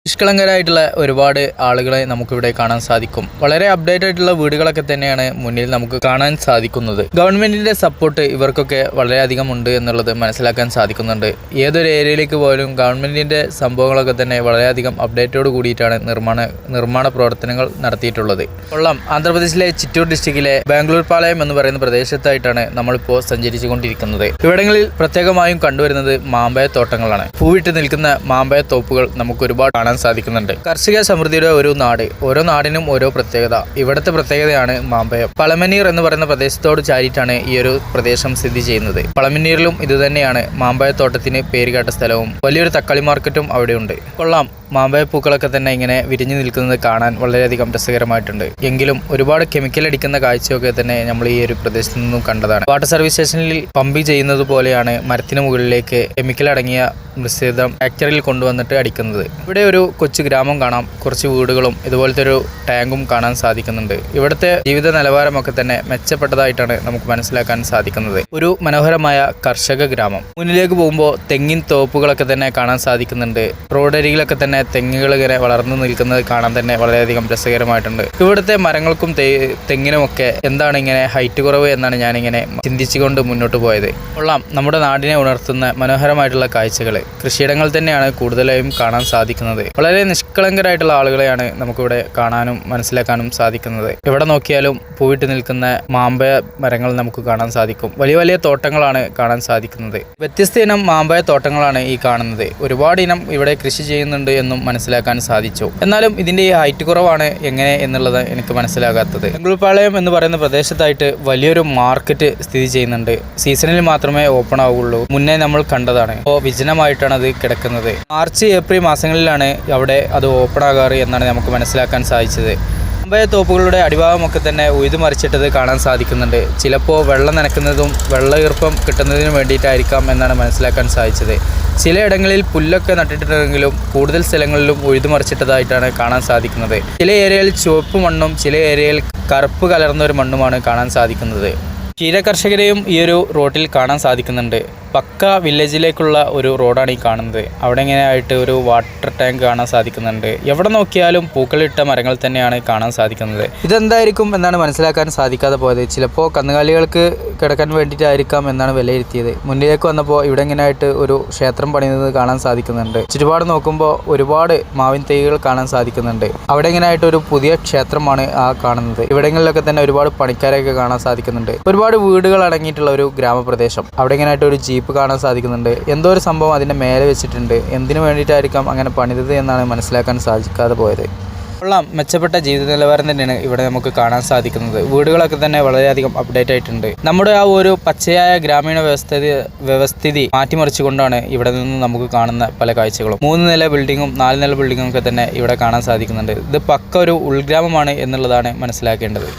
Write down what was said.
നിഷ്കളങ്കരായിട്ടുള്ള ഒരുപാട് ആളുകളെ നമുക്കിവിടെ കാണാൻ സാധിക്കും. വളരെ അപ്ഡേറ്റ് ആയിട്ടുള്ള വീടുകളൊക്കെ തന്നെയാണ് മുന്നിൽ നമുക്ക് കാണാൻ സാധിക്കുന്നത്. ഗവൺമെന്റിന്റെ സപ്പോർട്ട് ഇവർക്കൊക്കെ വളരെയധികം ഉണ്ട് എന്നുള്ളത് മനസ്സിലാക്കാൻ സാധിക്കുന്നുണ്ട്. ഏതൊരു ഏരിയയിലേക്ക് പോലും ഗവൺമെന്റിന്റെ സംഭവങ്ങളൊക്കെ തന്നെ വളരെയധികം അപ്ഡേറ്റോട് കൂടിയിട്ടാണ് നിർമ്മാണ പ്രവർത്തനങ്ങൾ നടത്തിയിട്ടുള്ളത്. കൊള്ളാം. ആന്ധ്രാപ്രദേശിലെ ചിറ്റൂർ ഡിസ്ട്രിക്റ്റിലെ ബാംഗ്ലൂർ പാളയം എന്ന് പറയുന്ന പ്രദേശത്തായിട്ടാണ് നമ്മളിപ്പോൾ സഞ്ചരിച്ചുകൊണ്ടിരിക്കുന്നത്. ഇവിടങ്ങളിൽ പ്രത്യേകമായും കണ്ടുവരുന്നത് മാമ്പഴ തോട്ടങ്ങളാണ്. പൂവിട്ട് നിൽക്കുന്ന മാമ്പഴ തോപ്പുകൾ നമുക്ക് ഒരുപാട് കാണാൻ സാധിക്കുന്നുണ്ട്. കാർഷിക സമൃദ്ധിയുടെ ഒരു നാട്, ഓരോ നാടിനും ഓരോ പ്രത്യേകത. ഇവിടുത്തെ പ്രത്യേകതയാണ് മാമ്പഴം. പളമനീർ എന്ന് പറയുന്ന പ്രദേശത്തോട് ചാരിയിട്ടാണ് ഈ ഒരു പ്രദേശം സ്ഥിതി ചെയ്യുന്നത്. പളമനീറിലും ഇതുതന്നെയാണ് മാമ്പഴത്തോട്ടത്തിന് പേരുകേട്ട സ്ഥലവും വലിയൊരു തക്കാളി മാർക്കറ്റും അവിടെയുണ്ട്. കൊള്ളാം. മാമ്പഴപ്പൂക്കളൊക്കെ തന്നെ ഇങ്ങനെ വിരിഞ്ഞു നിൽക്കുന്നത് കാണാൻ വളരെയധികം രസകരമായിട്ടുണ്ട്. എങ്കിലും ഒരുപാട് കെമിക്കൽ അടിക്കുന്ന കാഴ്ചയൊക്കെ തന്നെ നമ്മൾ ഈ ഒരു പ്രദേശത്ത് നിന്നും കണ്ടതാണ്. വാട്ടർ സർവീസ് സ്റ്റേഷനിൽ പമ്പ് ചെയ്യുന്നത് പോലെയാണ് മരത്തിന് മുകളിലേക്ക് കെമിക്കൽ അടങ്ങിയ മിശ്രിതം ഫാക്ടറിയിൽ കൊണ്ടുവന്നിട്ട് അടിക്കുന്നത്. ഇവിടെ ഒരു കൊച്ചു ഗ്രാമം കാണാം. കുറച്ച് വീടുകളും ഇതുപോലത്തെ ഒരു ടാങ്കും കാണാൻ സാധിക്കുന്നുണ്ട്. ഇവിടുത്തെ ജീവിത നിലവാരമൊക്കെ തന്നെ മെച്ചപ്പെട്ടതായിട്ടാണ് നമുക്ക് മനസ്സിലാക്കാൻ സാധിക്കുന്നത്. ഒരു മനോഹരമായ കർഷക ഗ്രാമം. മുന്നിലേക്ക് പോകുമ്പോൾ തെങ്ങിൻ തോപ്പുകളൊക്കെ തന്നെ കാണാൻ സാധിക്കുന്നുണ്ട്. റോഡരികിലൊക്കെ തന്നെ തെങ്ങുകൾ ഇങ്ങനെ വളർന്നു നിൽക്കുന്നത് കാണാൻ തന്നെ വളരെയധികം രസകരമായിട്ടുണ്ട്. ഇവിടുത്തെ മരങ്ങൾക്കും തെങ്ങിനുമൊക്കെ എന്താണ് ഇങ്ങനെ ഹൈറ്റ് കുറവ് എന്നാണ് ഞാനിങ്ങനെ ചിന്തിച്ചുകൊണ്ട് മുന്നോട്ട് പോയത്. കൊള്ളാം. നമ്മുടെ നാടിനെ ഉണർത്തുന്ന മനോഹരമായിട്ടുള്ള കാഴ്ചകൾ കൃഷിയിടങ്ങൾ തന്നെയാണ് കൂടുതലായും കാണാൻ സാധിക്കുന്നത്. വളരെ നിഷ്കളങ്കരായിട്ടുള്ള ആളുകളെയാണ് നമുക്കിവിടെ കാണാനും മനസ്സിലാക്കാനും സാധിക്കുന്നത്. എവിടെ നോക്കിയാലും പൂവിട്ട് നിൽക്കുന്ന മാമ്പഴ മരങ്ങൾ നമുക്ക് കാണാൻ സാധിക്കും. വലിയ വലിയ തോട്ടങ്ങളാണ് കാണാൻ സാധിക്കുന്നത്. വ്യത്യസ്ത ഇനം മാമ്പഴ തോട്ടങ്ങളാണ് ഈ കാണുന്നത്. ഒരുപാട് ഇനം ഇവിടെ കൃഷി ചെയ്യുന്നുണ്ട് എന്നും മനസ്സിലാക്കാൻ സാധിച്ചു. എന്നാലും ഇതിന്റെ ഈ ഹൈറ്റ് കുറവാണ് എങ്ങനെ എന്നുള്ളത് എനിക്ക് മനസ്സിലാകാത്തത്. ബാംഗ്ലൂർ പാളയം എന്ന് പറയുന്ന പ്രദേശത്തായിട്ട് വലിയൊരു മാർക്കറ്റ് സ്ഥിതി ചെയ്യുന്നുണ്ട്. സീസണിൽ മാത്രമേ ഓപ്പൺ ആവുകയുള്ളൂ. മുന്നേ നമ്മൾ കണ്ടതാണ്. അപ്പോൾ വിജനമായിട്ടാണ് അത് കിടക്കുന്നത്. മാർച്ച് ഏപ്രിൽ മാസങ്ങളിലാണ് അവിടെ അത് ഓപ്പൺ ആകാറ് എന്നാണ് നമുക്ക് മനസ്സിലാക്കാൻ സാധിച്ചത്. മാമ്പഴ തോപ്പുകളുടെ അടിഭാഗമൊക്കെ തന്നെ ഉഴുതുമറിച്ചിട്ടത് കാണാൻ സാധിക്കുന്നുണ്ട്. ചിലപ്പോൾ വെള്ളം നനയ്ക്കുന്നതും വെള്ള ഈർപ്പം കിട്ടുന്നതിനും വേണ്ടിയിട്ടായിരിക്കാം എന്നാണ് മനസ്സിലാക്കാൻ സാധിച്ചത്. ചിലയിടങ്ങളിൽ പുല്ലൊക്കെ നട്ടിട്ടുണ്ടെങ്കിലും കൂടുതൽ സ്ഥലങ്ങളിലും ഉഴുതുമറിച്ചിട്ടതായിട്ടാണ് കാണാൻ സാധിക്കുന്നത്. ചില ഏരിയയിൽ ചുവപ്പ് മണ്ണും ചില ഏരിയയിൽ കറുപ്പ് കലർന്ന ഒരു മണ്ണുമാണ് കാണാൻ സാധിക്കുന്നത്. ക്ഷീരകർഷകരെയും ഈ ഒരു റോഡിൽ കാണാൻ സാധിക്കുന്നുണ്ട്. പക്ക വില്ലേജിലേക്കുള്ള ഒരു റോഡാണ് ഈ കാണുന്നത്. അവിടെ ഇങ്ങനെയായിട്ട് ഒരു വാട്ടർ ടാങ്ക് കാണാൻ സാധിക്കുന്നുണ്ട്. എവിടെ നോക്കിയാലും പൂക്കളിട്ട മരങ്ങൾ തന്നെയാണ് കാണാൻ സാധിക്കുന്നത്. ഇതെന്തായിരിക്കും എന്നാണ് മനസ്സിലാക്കാൻ സാധിക്കാതെ പോയത്. ചിലപ്പോൾ കന്നുകാലികൾക്ക് കിടക്കാൻ വേണ്ടിയിട്ടായിരിക്കാം എന്നാണ് വിലയിരുത്തിയത്. മുന്നിലേക്ക് വന്നപ്പോൾ ഇവിടെ ഇങ്ങനെയായിട്ട് ഒരു ക്ഷേത്രം പണിയുന്നത് കാണാൻ സാധിക്കുന്നുണ്ട്. ചുറ്റുപാട് നോക്കുമ്പോൾ ഒരുപാട് മാവിൻ തൈകൾ കാണാൻ സാധിക്കുന്നുണ്ട്. അവിടെ ഇങ്ങനെയായിട്ട് ഒരു പുതിയ ക്ഷേത്രമാണ് ആ കാണുന്നത്. ഇവിടങ്ങളിലൊക്കെ തന്നെ ഒരുപാട് പണിക്കാരെയൊക്കെ കാണാൻ സാധിക്കുന്നുണ്ട്. ഒരുപാട് വീടുകൾ അടങ്ങിയിട്ടുള്ള ഒരു ഗ്രാമപ്രദേശം. അവിടെ ഇങ്ങനെയായിട്ട് ഒരു ജീപ്പ് കാണാൻ സാധിക്കുന്നുണ്ട്. എന്തോ ഒരു സംഭവം അതിൻ്റെ മേലെ വെച്ചിട്ടുണ്ട്. എന്തിനു വേണ്ടിയിട്ടായിരിക്കാം അങ്ങനെ പണിതത് എന്നാണ് മനസ്സിലാക്കാൻ സാധിക്കാതെ പോയത്. കൊള്ളാം. മെച്ചപ്പെട്ട ജീവിത നിലവാരം തന്നെയാണ് ഇവിടെ നമുക്ക് കാണാൻ സാധിക്കുന്നത്. വീടുകളൊക്കെ തന്നെ വളരെയധികം അപ്ഡേറ്റ് ആയിട്ടുണ്ട്. നമ്മുടെ ആ ഒരു പച്ചയായ ഗ്രാമീണ വ്യവസ്ഥിതി മാറ്റിമറിച്ചുകൊണ്ടാണ് ഇവിടെ നിന്ന് നമുക്ക് കാണുന്ന പല കാഴ്ചകളും. 3 നില ബിൽഡിങ്ങും 4 നില ബിൽഡിങ്ങും ഒക്കെ തന്നെ ഇവിടെ കാണാൻ സാധിക്കുന്നുണ്ട്. ഇത് പക്ക ഒരു ഉൾഗ്രാമമാണ് എന്നുള്ളതാണ് മനസ്സിലാക്കേണ്ടത്.